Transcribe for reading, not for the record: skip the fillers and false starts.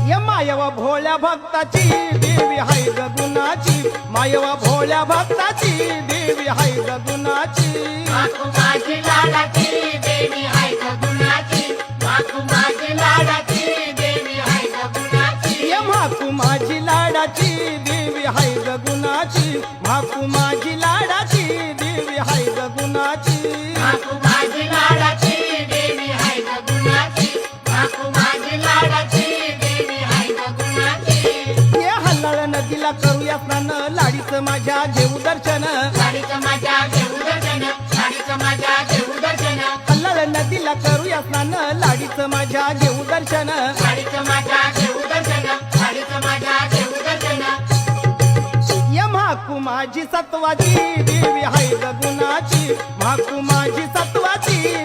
ये मायवा भोळ्या भक्ताची देवी हाय ग गुणाची, मायवा भोळ्या भक्ताची देवी हाय ग गुणाची. माकू माझी लाडाची देवी हाय ग गुणाची, माकू माझी लाडाची देवी हाय ग गुणाची. ये माकू माझी लाडाची देवी हाय ग गुणाची, माकू माझी लाडाची देवी हाय ग गुणाची. माकू माझी लाडाची देवी हाय ग गुणाची, माकू माझी लाडाची देवी हाय ग गुणाची. ये हल्लाळ नदीला करूया स्नान, लाडीचं माझ्या घेऊ दर्शन. लाडीचं माझ्या घेऊ दर्शन, लाडीचं माझ्या घेऊ दर्शन, हल्लाळ नदीला करूया स्नान, लाडीचं माझ्या घेऊ दर्शन. लाडीचं माझ्या घेऊ दर्शन, लाडीचं माझ्या घेऊ दर्शन. ये म्हाकू माझी सत्वाची देवी हाय ग गुणाची, म्हाकू माझी सत्वाची